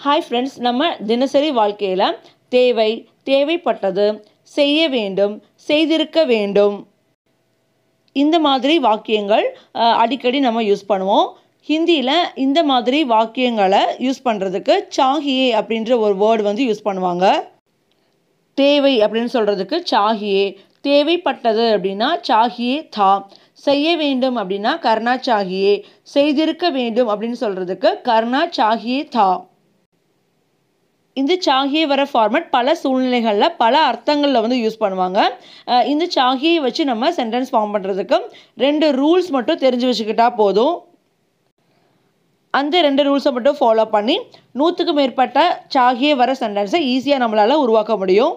Hi friends, நம்ம தினசரி வாழ்க்கையில் தேவை, தேவைப்பட்டது, செய்ய வேண்டும், செய்திருக்க வேண்டும், இந்த மாதிரி வாக்கியங்கள் அடிக்கடி நம்ம யூஸ் பண்ணுவோம். ஹிந்தியில் இந்த மாதிரி வாக்கியங்களை யூஸ் பண்ணுறதுக்கு சாஹியே அப்படின்ற ஒரு வேர்டு வந்து யூஸ் பண்ணுவாங்க. தேவை அப்படின்னு சொல்கிறதுக்கு சாஹியே, தேவைப்பட்டது அப்படின்னா சாஹியே தா, செய்ய வேண்டும் அப்படின்னா கர்னா சாஹியே, செய்திருக்க வேண்டும் அப்படின்னு சொல்கிறதுக்கு கர்னா சாஹியே தா. இந்த சாஹியே வர ஃபார்மட் பல சூழ்நிலைகளில் பல அர்த்தங்களில் வந்து யூஸ் பண்ணுவாங்க. இந்த சாஹியை வச்சு நம்ம சென்டென்ஸ் ஃபார்ம் பண்ணுறதுக்கு 2 ரூல்ஸ் மட்டும் தெரிஞ்சு வச்சுக்கிட்டா போதும். அந்த 2 ரூல்ஸை மட்டும் ஃபாலோ பண்ணி 100க்கு மேற்பட்ட சாஹியே வர சென்டென்ஸை ஈஸியாக நம்மளால் உருவாக்க முடியும்.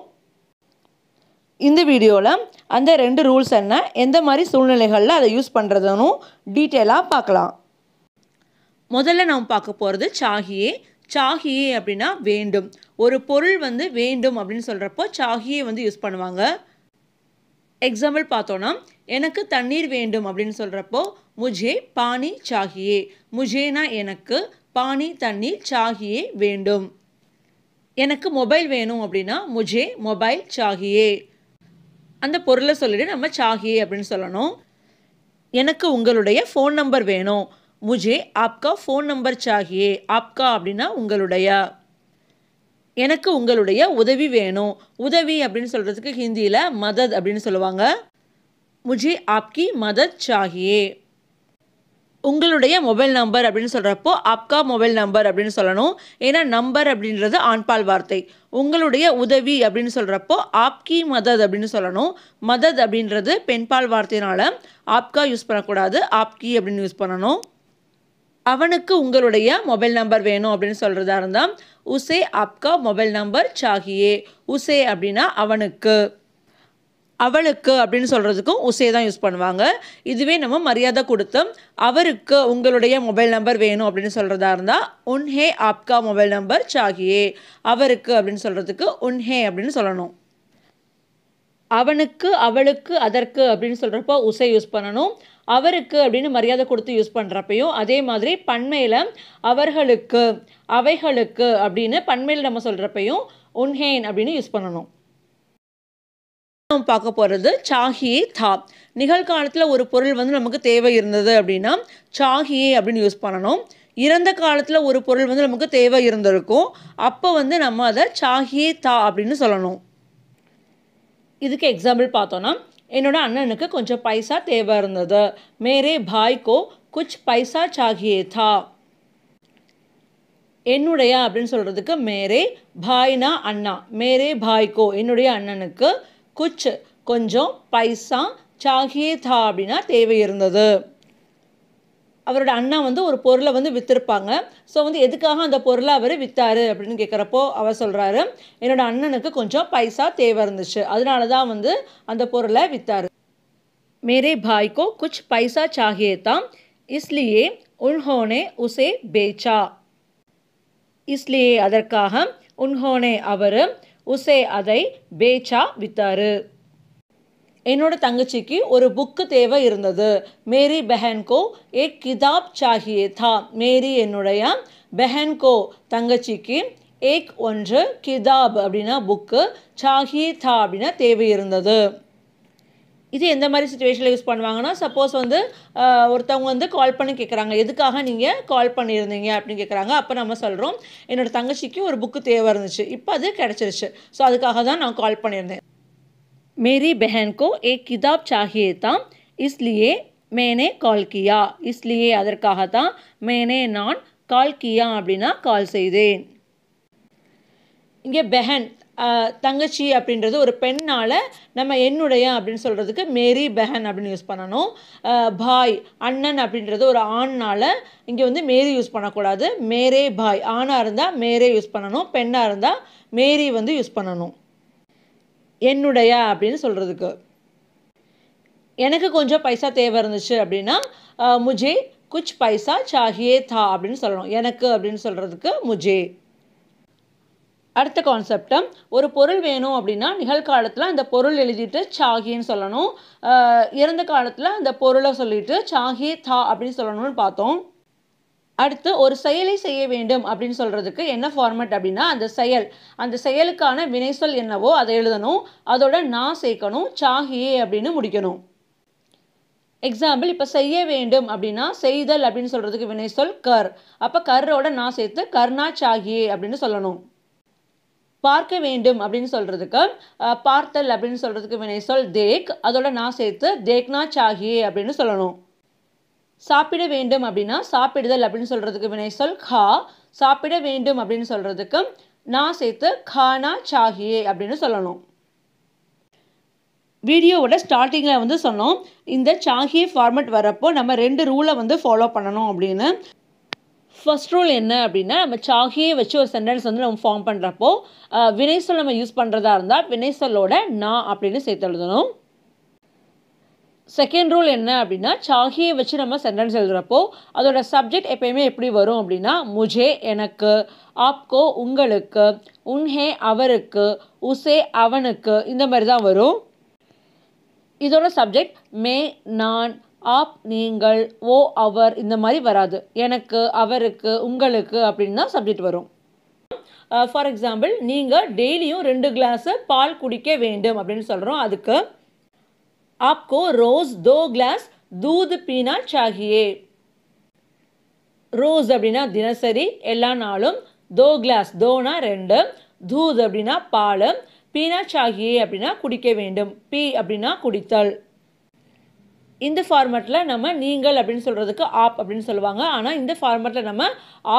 இந்த வீடியோவில் அந்த 2 ரூல்ஸ் என்ன, எந்த மாதிரி சூழ்நிலைகளில் அதை யூஸ் பண்ணுறதுன்னு டீட்டெயிலாக பார்க்கலாம். முதல்ல நம்ம பார்க்க போகிறது சாஹியே. சாஹியே அப்படின்னா வேண்டும். ஒரு பொருள் வந்து வேண்டும் அப்படின்னு சொல்கிறப்போ சாஹியே வந்து யூஸ் பண்ணுவாங்க. எக்ஸாம்பிள் பார்த்தோன்னா, எனக்கு தண்ணீர் வேண்டும் அப்படின்னு சொல்கிறப்போ முஜே பானி சாஹியே, முஜேனா எனக்கு, பானி தண்ணீர், சாஹியே வேண்டும். எனக்கு மொபைல் வேணும் அப்படின்னா முஜே மொபைல் சாஹியே. அந்த பொருளை சொல்லிட்டு நம்ம சாஹியே அப்படின்னு சொல்லணும். எனக்கு உங்களுடைய ஃபோன் நம்பர் வேணும், முஜே ஆப்கா ஃபோன் நம்பர் சாஹியே, ஆப்கா அப்படின்னா உங்களுடைய. எனக்கு உங்களுடைய உதவி வேணும், உதவி அப்படின்னு சொல்கிறதுக்கு ஹிந்தியில் மதத் அப்படின்னு சொல்லுவாங்க. முஜே ஆப்கி மதத் சாஹியே. உங்களுடைய மொபைல் நம்பர் அப்படின்னு சொல்கிறப்போ ஆப்கா மொபைல் நம்பர் அப்படின்னு சொல்லணும். ஏன்னா நம்பர் அப்படின்றது ஆண்பால் வார்த்தை. உங்களுடைய உதவி அப்படின்னு சொல்கிறப்போ ஆப்கி மதத் அப்படின்னு சொல்லணும். மதத் அப்படின்றது பெண்பால் வார்த்தையினால ஆப்கா யூஸ் பண்ணக்கூடாது, ஆப்கி அப்படின்னு யூஸ் பண்ணணும். அவனுக்கு உங்களுடைய மொபைல் நம்பர் வேணும் அப்படின்னு சொல்கிறதா இருந்தால் உசே ஆப்கா மொபைல் நம்பர் சாஹியே. உசே அப்படின்னா அவனுக்கு, அவளுக்கு அப்படின்னு சொல்கிறதுக்கும் உசே தான் யூஸ் பண்ணுவாங்க. இதுவே நம்ம மரியாதை கொடுத்து அவருக்கு உங்களுடைய மொபைல் நம்பர் வேணும் அப்படின்னு சொல்கிறதா இருந்தால் உன்ஹே ஆப்கா மொபைல் நம்பர் சாஹியே. அவருக்கு அப்படின்னு சொல்கிறதுக்கு உன்ஹே அப்படின்னு சொல்லணும். அவனுக்கு, அவளுக்கு, அதற்கு அப்படின்னு சொல்கிறப்போ உசை யூஸ் பண்ணணும். அவருக்கு அப்படின்னு மரியாதை கொடுத்து யூஸ் பண்ணுறப்பையும் அதே மாதிரி பன்மையில் அவர்களுக்கு, அவைகளுக்கு அப்படின்னு பன்மையில் நம்ம சொல்கிறப்பையும் உன்ஹேன் அப்படின்னு யூஸ் பண்ணணும். நம்ம பார்க்க போகிறது சாஹியே தா. நிகழ்காலத்தில் ஒரு பொருள் வந்து நமக்கு தேவை இருந்தது அப்படின்னா சாஹியே அப்படின்னு யூஸ் பண்ணணும். இறந்த காலத்தில் ஒரு பொருள் வந்து நமக்கு தேவை இருந்திருக்கும், அப்போ வந்து நம்ம அதை சாஹியே தா அப்படின்னு சொல்லணும். இதுக்கு எக்ஸாம்பிள் பார்த்தோன்னா, என்னோட அண்ணனுக்கு கொஞ்சம் பைசா தேவை இருந்தது, மேரே பாய்க்கோ குச் பைசா சாஹியே தா. என்னுடைய அப்படின்னு சொல்கிறதுக்கு மேரே, பாய்னா அண்ணா, மேரே பாய்க்கோ என்னுடைய அண்ணனுக்கு, குச் கொஞ்சம், பைசா, சாஹியே தா அப்படின்னா தேவை இருந்தது. அவரோட அண்ணா வந்து ஒரு பொருளை வந்து விற்றுருப்பாங்க. ஸோ வந்து எதுக்காக அந்த பொருளை அவர் விற்றாரு அப்படின்னு கேட்குறப்போ அவர் சொல்கிறாரு, என்னோட அண்ணனுக்கு கொஞ்சம் பைசா தேவை இருந்துச்சு, அதனால தான் வந்து அந்த பொருளை விற்றாரு. மேரே பாய்க்கோ குச் பைசா சாஹியே தா, இஸ்லியே உன்ஹோனே உசே பேச்சா. இஸ்லியே அதற்காக, உன்ஹோனே அவர், உசே அதை, பேச்சா விற்றாரு. என்னோட தங்கச்சிக்கு ஒரு புக்கு தேவை இருந்தது, மேரி பெஹன்கோ ஏக் கிதாப் சாஹியே தா. மேரி என்னுடைய, பெஹன்கோ தங்கச்சிக்கு, ஏக் ஒன்று, கிதாப் அப்படின்னா புக்கு, சாஹியே தா அப்படின்னா தேவை இருந்தது. இது எந்த மாதிரி சுச்சுவேஷனில் யூஸ் பண்ணுவாங்கன்னா, சப்போஸ் வந்து ஒருத்தவங்க வந்து கால் பண்ணி கேட்குறாங்க, எதுக்காக நீங்கள் கால் பண்ணியிருந்தீங்க அப்படின்னு கேட்குறாங்க. அப்போ நம்ம சொல்கிறோம், என்னோடய தங்கச்சிக்கு ஒரு புக்கு தேவை இருந்துச்சு, இப்போ அது கிடச்சிருச்சு, ஸோ அதுக்காக தான் நான் கால் பண்ணியிருந்தேன். मेरी बहन को एक किताब चाहिए था, इसलिए मैंने कॉल किया. इसलिए அதற்காக தான், मैंने நான், கால் கியா அப்படின்னா கால் செய்தேன். இங்கே பெஹன் தங்கச்சி அப்படின்றது ஒரு பெண்ணால் நம்ம என்னுடைய அப்படின்னு சொல்கிறதுக்கு மேரி பெஹன் அப்படின்னு யூஸ் பண்ணணும். பாய் அண்ணன் அப்படின்றது ஒரு ஆண்னால் இங்கே வந்து மேரி யூஸ் பண்ணக்கூடாது. மேரே பாய் ஆணாக இருந்தால் மேரே யூஸ் பண்ணணும், பெண்ணாக இருந்தால் மேரி வந்து யூஸ் பண்ணணும். என்னுடைய அப்படின்னு சொல்கிறதுக்கு. எனக்கு கொஞ்சம் பைசா தேவை இருந்துச்சு அப்படின்னா முஜே குச் பைசா சாஹியே தா அப்படின்னு சொல்லணும். எனக்கு அப்படின்னு சொல்கிறதுக்கு முஜே. அடுத்த கான்செப்டை, ஒரு பொருள் வேணும் அப்படின்னா நிகழ்காலத்தில் அந்த பொருள் எழுதிட்டு சாஹின்னு சொல்லணும். இறந்த காலத்தில் அந்த பொருளை சொல்லிட்டு சாஹியே தா அப்படின்னு சொல்லணும்னு பார்த்தோம். அடுத்து ஒரு செயலை செய்ய வேண்டும் அப்படின்னு சொல்கிறதுக்கு என்ன ஃபார்மேட் அப்படின்னா அந்த செயலுக்கான வினைச்சொல் என்னவோ அதை எழுதணும், அதோட நான் சேர்க்கணும், சாகியே அப்படின்னு முடிக்கணும். எக்ஸாம்பிள், இப்போ செய்ய வேண்டும் அப்படின்னா செய்தல் அப்படின்னு சொல்கிறதுக்கு வினைச்சொல் கர், அப்போ கரோட நான் சேர்த்து கர்னா சாகியே அப்படின்னு சொல்லணும். பார்க்க வேண்டும் அப்படின்னு சொல்கிறதுக்கு பார்த்தல் அப்படின்னு சொல்கிறதுக்கு வினைச்சொல் தேக், அதோட நான் சேர்த்து தேக்னா சாகியே அப்படின்னு சொல்லணும். சாப்பிட வேண்டும் அப்படின்னா சாப்பிடுதல் அப்படின்னு சொல்கிறதுக்கு வினைச்சொல் கா, சாப்பிட வேண்டும் அப்படின்னு சொல்கிறதுக்கு நான் சேர்த்து கானா சாகியே அப்படின்னு சொல்லணும். வீடியோவோட ஸ்டார்டிங்கில் வந்து சொன்னோம், இந்த சாகியே ஃபார்மேட் வரப்போ நம்ம 2 ரூலை வந்து ஃபாலோ பண்ணணும் அப்படின்னு. ஃபர்ஸ்ட் ரூல் என்ன அப்படின்னா, நம்ம சாகியே வச்சு ஒரு சென்டென்ஸ் வந்து நம்ம ஃபார்ம் பண்ணுறப்போ வினைச்சொல் நம்ம யூஸ் பண்ணுறதா இருந்தால் வினைச்சொல்லோட நான் அப்படின்னு சேர்த்து எழுதணும். செகண்ட் ரூல் என்ன அப்படின்னா, சாகியை வச்சு நம்ம சென்டென்ஸ் எழுதுகிறப்போ அதோட சப்ஜெக்ட் எப்பயுமே எப்படி வரும் அப்படின்னா, முஜே எனக்கு, ஆப்கோ உங்களுக்கு, உன்ஹே அவருக்கு, உசே அவனுக்கு, இந்த மாதிரி தான் வரும். இதோட சப்ஜெக்ட் மே நான், ஆப் நீங்கள், ஓ அவர், இந்த மாதிரி வராது. எனக்கு, அவருக்கு, உங்களுக்கு அப்படின்னு தான் சப்ஜெக்ட் வரும். ஃபார் எக்ஸாம்பிள், நீங்கள் டெய்லியும் 2 கிளாஸு பால் குடிக்க வேண்டும் அப்படின்னு சொல்கிறோம். அதுக்கு आपको रोज़ 2 ग्लास दूध पीना चाहिए. रोज़ அப்படின்னா தினசரி, எல்லா நாளும், 2 கிளாஸ், 2னா 2, दूध அப்படின்னா பால், பீனா சாகியே அப்படின்னா குடிக்க வேண்டும், பீ அப்படின்னா குடித்தல். இந்த ஃபார்மேட்டில் நம்ம நீங்கள் அப்படின்னு சொல்கிறதுக்கு ஆப் அப்படின்னு சொல்லுவாங்க, ஆனால் இந்த ஃபார்மேட்டில் நம்ம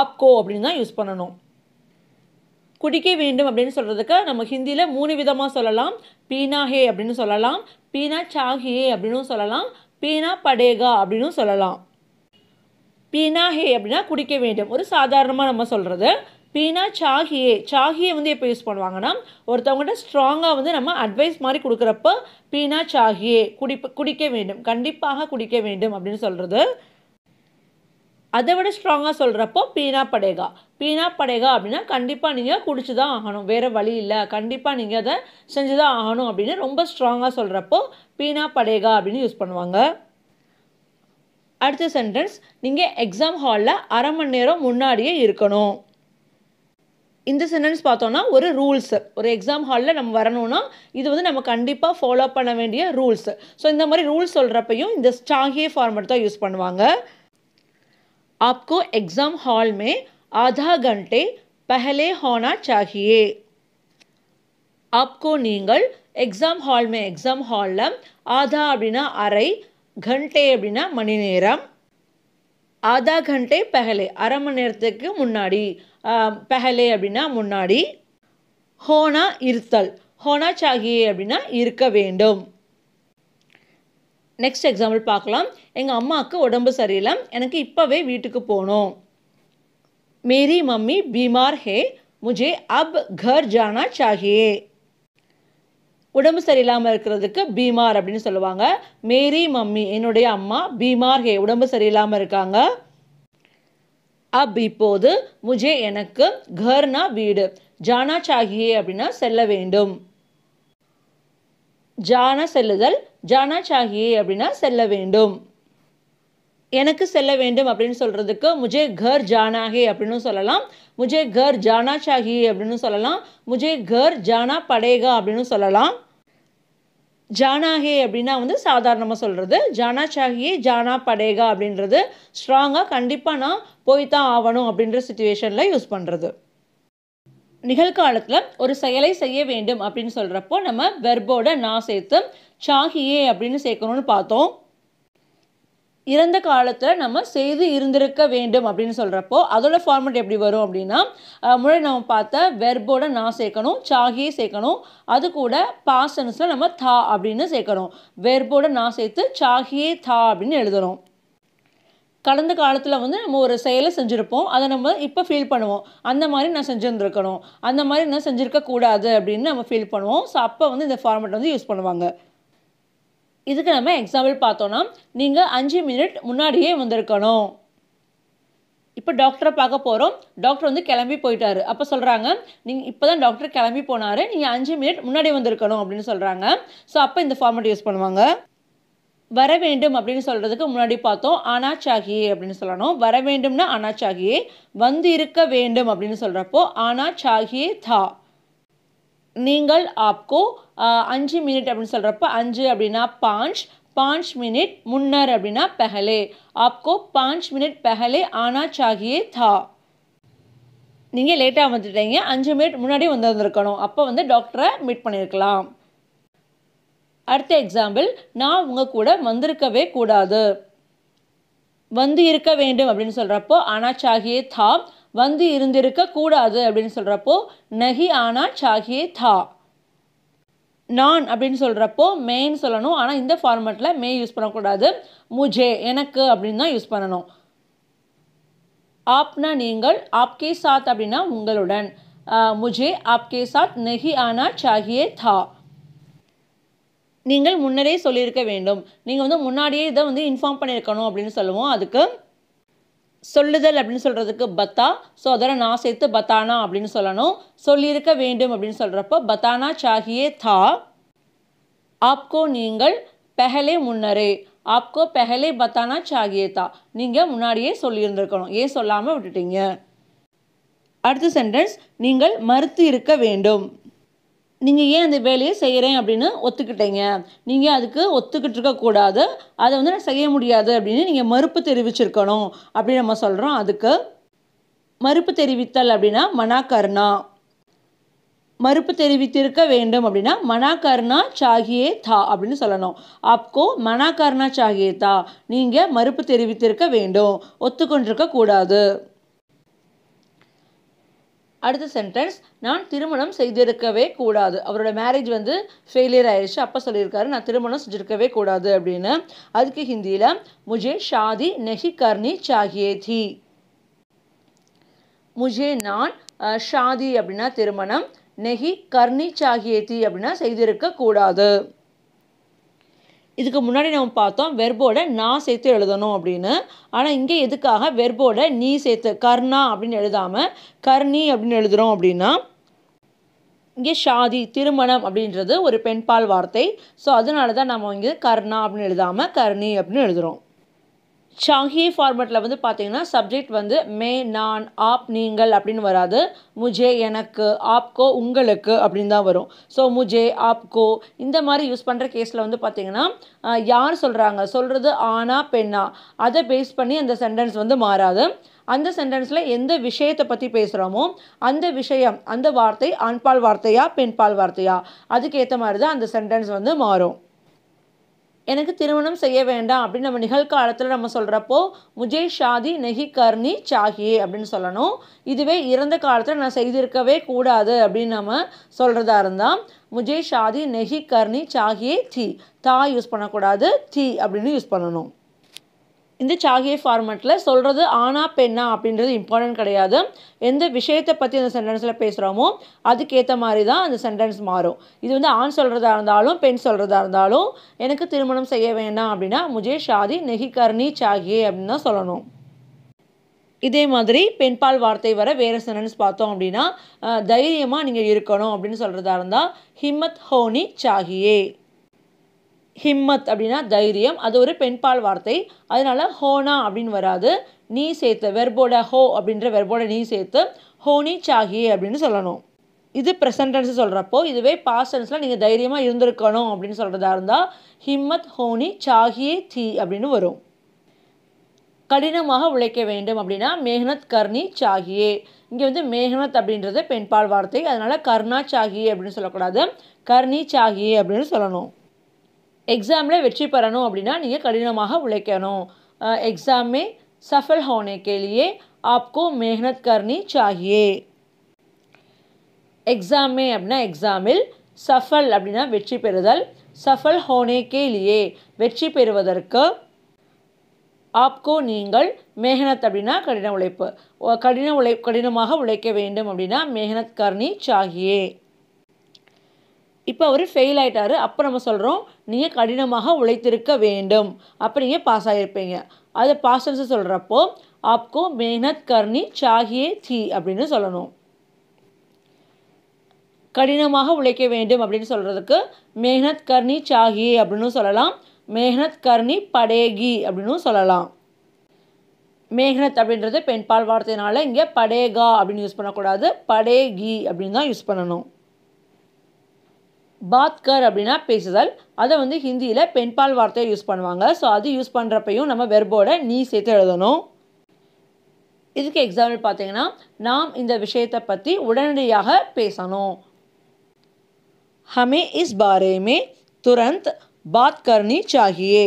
ஆப்கோ அப்படின்னு தான் யூஸ் பண்ணணும். குடிக்க வேண்டும் அப்படின்னு சொல்கிறதுக்கு நம்ம ஹிந்தியில் 3 விதமாக சொல்லலாம். பீனா ஹே அப்படின்னு சொல்லலாம், பீனா சாகியே அப்படின்னு சொல்லலாம், பீனா படேகா அப்படின்னு சொல்லலாம். பீனா ஹே அப்படின்னா குடிக்க வேண்டும், ஒரு சாதாரணமாக நம்ம சொல்கிறது. பீனா சாகியே, சாகியே வந்து எப்போ யூஸ் பண்ணுவாங்கன்னா, ஒருத்தவங்கள்ட்ட ஸ்ட்ராங்காக வந்து நம்ம அட்வைஸ் மாதிரி கொடுக்குறப்ப பீனா சாகியே, குடிக்க வேண்டும், கண்டிப்பாக குடிக்க வேண்டும் அப்படின்னு சொல்கிறது. அதை விட ஸ்ட்ராங்காக சொல்கிறப்போ பீனா படேகா. பீனா படேகா அப்படின்னா கண்டிப்பாக நீங்கள் குடிச்சு தான் ஆகணும், வேறு வழி இல்லை, கண்டிப்பாக நீங்கள் அதை செஞ்சு தான் ஆகணும் அப்படின்னு ரொம்ப ஸ்ட்ராங்காக சொல்கிறப்போ பீனா படேகா அப்படின்னு யூஸ் பண்ணுவாங்க. அடுத்த சென்டென்ஸ், நீங்கள் எக்ஸாம் ஹாலில் 1/2 மணி நேரம் முன்னாடியே இருக்கணும். இந்த சென்டென்ஸ் பார்த்தோன்னா ஒரு ரூல்ஸ், ஒரு எக்ஸாம் ஹாலில் நம்ம வரணும்னா இது வந்து நம்ம கண்டிப்பாக ஃபாலோ பண்ண வேண்டிய ரூல்ஸ். ஸோ இந்த மாதிரி ரூல்ஸ் சொல்கிறப்பையும் இந்த சாகியே ஃபார்மேட் தான் யூஸ் பண்ணுவாங்க. आपको एग्ज़ाम हॉल में आधा घंटे पहले होना चाहिए. आपको நீங்கள் எக்ஸாம் ஹால் மே, எக்ஸாம் ஹாலில், ஆதா அப்படின்னா அரை, घंटे அப்படின்னா மணி நேரம், ஆதா घंटे पहले 1/2 மணி நேரத்துக்கு முன்னாடி, पहले அப்படின்னா முன்னாடி, ஹோனா இருத்தல், ஹோனா சாகியே அப்படின்னா இருக்க வேண்டும். நெக்ஸ்ட் எக்ஸாம்பிள் பார்க்கலாம். எங்கள் அம்மாவுக்கு உடம்பு சரியில்லை, எனக்கு இப்போவே வீட்டுக்கு போகணும். மேரி மம்மி பீமார் ஹே, முझे अब घर जाना चाहिए. உடம்பு சரியில்லாமல் இருக்கிறதுக்கு பீமார் அப்படின்னு சொல்லுவாங்க. மேரி மம்மி என்னுடைய அம்மா, பீமார் ஹே உடம்பு சரியில்லாமல் இருக்காங்க. அப் இப்போது, முझे எனக்கு, घरனா வீடு, जाना चाहिए அப்படின்னா செல்ல வேண்டும். ஜானா செல்லுதல், ஜானா சாகியே அப்படின்னா செல்ல வேண்டும். எனக்கு செல்ல வேண்டும் அப்படின்னு சொல்கிறதுக்கு முझे घर जाना है அப்படின்னு சொல்லலாம், मुझे घर जाना चाहिए அப்படின்னு சொல்லலாம், मुझे घर जाना पड़ेगा அப்படின்னு சொல்லலாம். ஜானா ஹே அப்படின்னா வந்து சாதாரணமாக சொல்கிறது, ஜானா சாகியே, ஜானா படேகா அப்படின்றது ஸ்ட்ராங்காக கண்டிப்பாக நான் போய்தான் ஆகணும் அப்படின்ற சிச்சுவேஷனில் யூஸ் பண்ணுறது. நிகழ்காலத்தில் ஒரு செயலை செய்ய வேண்டும் அப்படின்னு சொல்கிறப்போ நம்ம வெர்போட நான் சேர்த்து சாகியே அப்படின்னு சேர்க்கணும்னு பார்த்தோம். இறந்த காலத்தில் நம்ம செய்து இருந்திருக்க வேண்டும் அப்படின்னு சொல்கிறப்போ அதோட ஃபார்மேட் எப்படி வரும் அப்படின்னா, முன்னாடி நம்ம பார்த்த வெர்போட நான் சேர்க்கணும், சாகியே சேர்க்கணும், அது கூட பாஸ்ட் டென்ஸில் நம்ம தா அப்படின்னு சேர்க்கணும். வெர்போட நான் சேர்த்து சாகியே தா அப்படின்னு எழுதணும். கடந்த காலத்தில் வந்து நம்ம ஒரு செயலை செஞ்சுருப்போம், அதை நம்ம இப்போ ஃபீல் பண்ணுவோம், அந்த மாதிரி நான் செஞ்சுருந்துருக்கணும், அந்த மாதிரி நான் செஞ்சுருக்கக்கூடாது அப்படின்னு நம்ம ஃபீல் பண்ணுவோம். ஸோ அப்போ வந்து இந்த ஃபார்மேட் வந்து யூஸ் பண்ணுவாங்க. இதுக்கு நம்ம எக்ஸாம்பிள் பார்த்தோன்னா, நீங்கள் 5 மினிட் முன்னாடியே வந்திருக்கணும். இப்போ டாக்டரை பார்க்க போகிறோம், டாக்டர் வந்து கிளம்பி போயிட்டாரு. அப்போ சொல்கிறாங்க, நீங்கள் இப்போ தான் டாக்டர் கிளம்பி போனார், நீங்கள் 5 மினிட் முன்னாடி வந்திருக்கணும் அப்படின்னு சொல்கிறாங்க. ஸோ அப்போ இந்த ஃபார்மேட் யூஸ் பண்ணுவாங்க. வர வேண்டும் அப்படின்னு சொல்கிறதுக்கு முன்னாடி பார்த்தோம் ஆனா சாகியே அப்படின்னு சொல்லணும். வர வேண்டும்னா ஆனா சாகியே, வந்து இருக்க வேண்டும் அப்படின்னு சொல்கிறப்போ ஆனா சாகியே தா. நீங்கள் ஆப்கோ 5 மினிட் அப்படின்னு சொல்கிறப்போ 5 அப்படின்னா 5, 5 மினிட், முன்னர் அப்படின்னா பெஹலே. ஆப்கோ 5 மினிட் பெஹலே ஆனா சாகியே தா. நீங்கள் லேட்டாக வந்துட்டீங்க, 5 மினிட் முன்னாடி வந்திருக்கணும், அப்போ வந்து டாக்டரை மீட் பண்ணியிருக்கலாம். அடுத்த எக்ஸாம்பிள், நான் உங்கள் கூட வந்திருக்கவே கூடாது. வந்து இருக்க வேண்டும் அப்படின்னு சொல்கிறப்போ ஆனா சாகியே தா. வந்து இருந்திருக்க கூடாது அப்படின்னு சொல்கிறப்போ நஹி ஆனா சாகியே தா. நான் அப்படின்னு சொல்கிறப்போ மேன்னு சொல்லணும். ஆனால் இந்த ஃபார்மேட்டில் மே யூஸ் பண்ணக்கூடாது. முஜே எனக்கு அப்படின்னு தான் யூஸ் பண்ணணும். ஆப்னா நீங்கள், ஆப்கே சாத் அப்படின்னா உங்களுடன். முஜே ஆப்கே சாத் நஹி ஆனா சாகியே தா. நீங்கள் முன்னரே சொல்லியிருக்க வேண்டும். நீங்கள் வந்து முன்னாடியே இதை வந்து இன்ஃபார்ம் பண்ணியிருக்கணும் அப்படின்னு சொல்லுவோம். அதுக்கு சொல்லுதல் அப்படின்னு சொல்கிறதுக்கு பத்தா. ஸோ அதோட நான் சேர்த்து பத்தானா அப்படின்னு சொல்லணும். சொல்லியிருக்க வேண்டும் அப்படின்னு சொல்கிறப்போ பத்தானா சாகியே தா. ஆப்கோ நீங்கள், பெஹலே முன்னரே. ஆப்கோ பெஹலே பத்தானா சாகியே தா. நீங்கள் முன்னாடியே சொல்லியிருந்திருக்கணும், ஏன் சொல்லாமல் விட்டுட்டீங்க. அடுத்த சென்டென்ஸ், நீங்கள் மறுத்து இருக்க வேண்டும். நீங்கள் ஏன் அந்த வேலையை செய்கிறேன் அப்படின்னு ஒத்துக்கிட்டீங்க. நீங்கள் அதுக்கு ஒத்துக்கிட்டு இருக்கக்கூடாது, அதை வந்து நான் செய்ய முடியாது அப்படின்னு நீங்கள் மறுப்பு தெரிவிச்சிருக்கணும் அப்படின்னு நம்ம சொல்கிறோம். அதுக்கு மறுப்பு தெரிவித்தல் அப்படின்னா மனா கர்னா. மறுப்பு தெரிவித்திருக்க வேண்டும் அப்படின்னா மனா கர்னா சாகியே தா அப்படின்னு சொல்லணும். ஆப்கோ மனா கர்னா சாகியே தா. நீங்கள் மறுப்பு தெரிவித்திருக்க வேண்டும், ஒத்துக்கொண்டிருக்க கூடாது. அடுத்த சென்டென்ஸ், நான் திருமணம் செய்திருக்கவே கூடாது. அவரோட மேரேஜ் வந்து ஃபெயிலியர் ஆயிடுச்சு, அப்போ சொல்லியிருக்காரு நான் திருமணம் செஞ்சுருக்கவே கூடாது அப்படின்னு. அதுக்கு ஹிந்தியில் முஜே ஷாதி நஹி கர்னி சாகியே தி. முஜே நான், ஷாதி அப்படின்னா திருமணம், நெஹி கர்னி சாகியே தி அப்படின்னா செய்திருக்க கூடாது. இதுக்கு முன்னாடி நம்ம பார்த்தோம் வெர்போட நான் சேர்த்து எழுதணும் அப்படின்னு. ஆனால் இங்கே எதுக்காக வெர்போட நீ சேர்த்து கர்னா அப்படின்னு எழுதாமல் கர்னி அப்படின்னு எழுதுகிறோம் அப்படின்னா, இங்கே ஷாதி திருமணம் அப்படின்றது ஒரு பெண்பால் வார்த்தை. ஸோ அதனால தான் நம்ம இங்கே கர்னா அப்படின்னு எழுதாமல் கர்னி அப்படின்னு எழுதுகிறோம். சாகியே ஃபார்மேட்டில் வந்து பார்த்தீங்கன்னா சப்ஜெக்ட் வந்து மே, நான், ஆப் நீங்கள் அப்படின்னு வராது. முஜே எனக்கு, ஆப்கோ உங்களுக்கு அப்படின்னு தான் வரும். ஸோ முஜே, ஆப்கோ இந்த மாதிரி யூஸ் பண்ணுற கேஸில் வந்து பார்த்தீங்கன்னா யார் சொல்கிறாங்க, சொல்கிறது ஆனா பெண்ணா, அதை பேஸ் பண்ணி அந்த சென்டென்ஸ் வந்து மாறாது. அந்த சென்டென்ஸில் எந்த விஷயத்தை பற்றி பேசுகிறோமோ அந்த விஷயம், அந்த வார்த்தை ஆண்பால் வார்த்தையா பெண்பால் வார்த்தையா, அதுக்கேற்ற மாதிரி தான் அந்த சென்டென்ஸ் வந்து மாறும். எனக்கு திருமணம் செய்ய வேண்டாம் அப்படின்னு நம்ம நிகழ்காலத்தில் நம்ம சொல்கிறப்போ முஜே ஷாதி நெஹி கர்னி சாகியே அப்படின்னு சொல்லணும். இதுவே இறந்த காலத்தில் நான் செய்திருக்கவே கூடாது அப்படின்னு நம்ம சொல்கிறதா இருந்தால் முஜே ஷாதி நெஹி கர்னி சாகியே தி. தா யூஸ் பண்ணக்கூடாது, தி அப்படின்னு யூஸ் பண்ணணும். இந்த சாகியே ஃபார்மேட்டில் சொல்கிறது ஆனா பெண்ணா அப்படின்றது இம்பார்ட்டன்ட் கிடையாது. எந்த விஷயத்தை பற்றி அந்த சென்டென்ஸில் பேசுகிறோமோ அதுக்கேற்ற மாதிரி தான் அந்த சென்டென்ஸ் மாறும். இது வந்து ஆண் சொல்கிறதா இருந்தாலும் பெண் சொல்கிறதா இருந்தாலும் எனக்கு திருமணம் செய்ய வேண்டாம் அப்படின்னா முஜே ஷாதி நெஹி கர்னி சாகியே அப்படின்னு தான் சொல்லணும். இதே மாதிரி பெண்பால் வார்த்தை வர வேறு சென்டென்ஸ் பார்த்தோம் அப்படின்னா தைரியமாக நீங்கள் இருக்கணும் அப்படின்னு சொல்கிறதா இருந்தால் ஹிம்மத் ஹோனி சாகியே. ஹிம்மத் அப்படின்னா தைரியம், அது ஒரு பெண்பால் வார்த்தை, அதனால ஹோனா அப்படின்னு வராது. நீ சேர்த்து வெர்போட ஹோ அப்படின்ற வெர்போட நீ சேர்த்து ஹோனி சாகியே அப்படின்னு சொல்லணும். இது ப்ரெசன்ட் டென்ஸ் சொல்கிறப்போ, இதுவே பாஸ்ட் டென்ஸில் நீங்கள் தைரியமாக இருந்திருக்கணும் அப்படின்னு சொல்கிறதா இருந்தால் ஹிம்மத் ஹோனி சாகியே தி அப்படின்னு வரும். கடினமாக உழைக்க வேண்டும் அப்படின்னா மேஹ்னத் கர்னி சாகியே. இங்கே வந்து மேஹ்னத் அப்படின்றது பெண்பால் வார்த்தை, அதனால் கர்னா சாகியே அப்படின்னு சொல்லக்கூடாது, கர்னி சாகியே அப்படின்னு சொல்லணும். எக்ஸாமில் வெற்றி பெறணும் அப்படின்னா நீங்கள் கடினமாக உழைக்கணும். एग्ज़ाम में सफल होने के लिए आपको मेहनत करनी चाहिए. एग्ज़ाम में அப்படின்னா எக்ஸாமில், சஃபல் அப்படின்னா வெற்றி பெறுதல், சஃபல் ஹோனே கே லியே வெற்றி பெறுவதற்கு, ஆப்கோ நீங்கள், மேஹனத் அப்படின்னா கடின உழைப்பு, கடினமாக உழைக்க வேண்டும் அப்படின்னா மேஹனத் கர்னி சாகியே. இப்போ அவர் ஃபெயில் ஆகிட்டாரு, அப்போ நம்ம சொல்கிறோம் நீங்கள் கடினமாக உழைத்திருக்க வேண்டும், அப்போ நீங்கள் பாஸ் ஆகிருப்பீங்க. அது பாஸ்ட் டென்ஸ் சொல்கிறப்போ ஆப்கோ மேஹனத் கர்னி சாகியே தி அப்படின்னு சொல்லணும். கடினமாக உழைக்க வேண்டும் அப்படின்னு சொல்கிறதுக்கு மேஹனத் கர்னி சாகியே அப்படின்னு சொல்லலாம், मेहनत करनी पड़ेगी அப்படின்னு சொல்லலாம். மேஹ்னத் அப்படின்றது பெண்பால் வார்த்தையினால இங்கே படேகா அப்படின்னு யூஸ் பண்ணக்கூடாது, படேகி அப்படின்னு தான் யூஸ் பண்ணணும். பாத்கர் அப்படின்னா பேசுதல், அதை வந்து ஹிந்தியில் பெண்பால் வார்த்தையை யூஸ் பண்ணுவாங்க. ஸோ அது யூஸ் பண்ணுறப்பையும் நம்ம வெர்போட நீ சேர்த்து எழுதணும். இதுக்கு எக்ஸாம்பிள் பார்த்தீங்கன்னா, நாம் இந்த விஷயத்தை பற்றி உடனடியாக பேசணும். हमें इस बारे में तुरंत बात करनी चाहिए.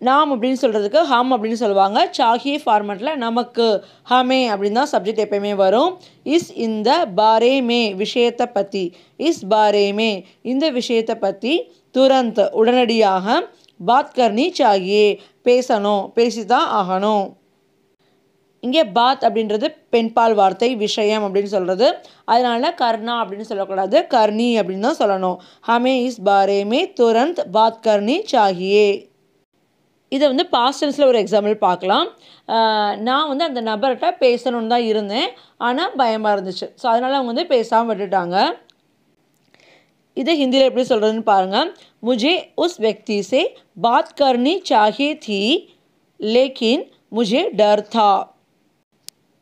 நாம் அப்படின்னு சொல்கிறதுக்கு ஹம் அப்படின்னு சொல்லுவாங்க. சாஹியே ஃபார்மெட்டில் நமக்கு ஹமே அப்படின்னு தான் சப்ஜெக்ட் எப்பயுமே வரும். இஸ் இந்த பாரே மே விஷயத்தை பற்றி, இஸ் பாரே மே இந்த விஷயத்தை பற்றி, துரந்த் உடனடியாக, பாத் கர்னி சாஹியே பேசணும், பேசி தான் ஆகணும். இங்கே பாத் அப்படின்றது பெண்பால் வார்த்தை, விஷயம் அப்படின்னு சொல்கிறது. அதனால கர்னா அப்படின்னு சொல்லக்கூடாது, கர்னி அப்படின்னு தான் சொல்லணும். ஹமே இஸ் பாரே மே துரந்த் பாத் கர்னி சாஹியே. இதை வந்து பாஸ்ட் டென்ஸில் ஒரு எக்ஸாம்பிள் பார்க்கலாம். நான் வந்து அந்த நபர்கிட்ட பேசணுன்னு தான் இருந்தேன், ஆனால் பயமாக இருந்துச்சு. ஸோ அதனால் அவங்க வந்து பேசாமல் விட்டுட்டாங்க. இதை ஹிந்தியில் எப்படி சொல்கிறதுன்னு பாருங்கள். मुझे उस व्यक्ति से बात करनी चाहिए थी लेकिन मुझे डर था.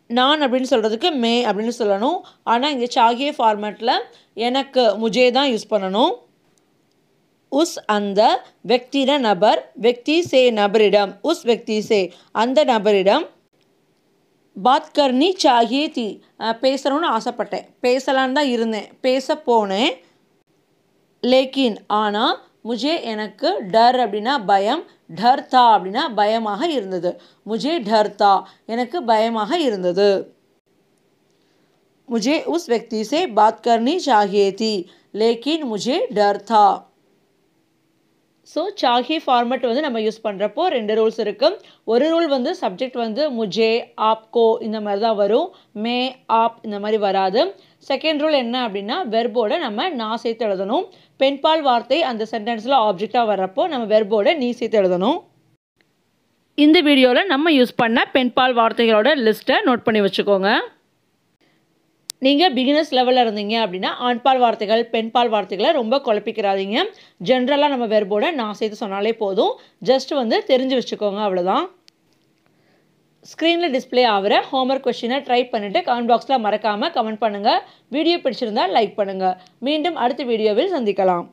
நான் அப்படின்னு சொல்கிறதுக்கு மே அப்படின்னு சொல்லணும். ஆனால் இங்கே சாகியே ஃபார்மேட்டில் எனக்கு முஜே தான் யூஸ் பண்ணணும். உஸ் அந்த व्यक्तिன நபர், व्यक्ति से நபரிடம், உஸ் व्यक्ति से அந்த நபரிடம், பாத் கர்னி சாஹியே தி பேசணும்னு ஆசைப்பட்டேன், பேசலான்னு தான் இருந்தேன், பேச போனேன். லேக்கின் ஆனால், முஜே எனக்கு, டர் அப்படின்னா பயம், டர் தா அப்படின்னா பயமாக இருந்தது. முஜே டர் தா எனக்கு பயமாக இருந்தது. முஜே உஸ் व्यक्ति से बात करनी चाहिए थी लेकिन मुझे डर था. ஸோ சாஹி ஃபார்மெட் வந்து நம்ம யூஸ் பண்ணுறப்போ 2 ரூல்ஸ் இருக்குது. ஒரு ரூல் வந்து சப்ஜெக்ட் வந்து முஜே, ஆப்கோ இந்த மாதிரி தான் வரும், மே, ஆப் இந்த மாதிரி வராது. செகண்ட் ரூல் என்ன அப்படின்னா, வெர்போட நம்ம நான் சேர்த்து எழுதணும். பெண்பால் வார்த்தை அந்த சென்டென்ஸில் ஆப்ஜெக்டாக வர்றப்போ நம்ம வெர்போட நீ சேர்த்து எழுதணும். இந்த வீடியோவில் நம்ம யூஸ் பண்ண பெண்பால் வார்த்தைகளோட லிஸ்ட்டை நோட் பண்ணி வச்சுக்கோங்க. நீங்கள் பிகினர்ஸ் லெவலில் இருந்தீங்க அப்படின்னா ஆண்பால் வார்த்தைகள், பெண்பால் வார்த்தைகளை ரொம்ப குழப்பிக்கிறாதீங்க. ஜென்ரலாக நம்ம வெர்போட நான் சேர்த்து சொன்னாலே போதும். ஜஸ்ட் வந்து தெரிஞ்சு வச்சுக்கோங்க, அவ்வளோதான். ஸ்க்ரீனில் டிஸ்பிளே ஆகிற ஹோம்ஒர்க் கொஸ்டினை ட்ரை பண்ணிவிட்டு கமெண்ட் பாக்ஸில் மறக்காமல் கமெண்ட் பண்ணுங்கள். வீடியோ பிடிச்சிருந்தால் லைக் பண்ணுங்கள். மீண்டும் அடுத்த வீடியோவில் சந்திக்கலாம்.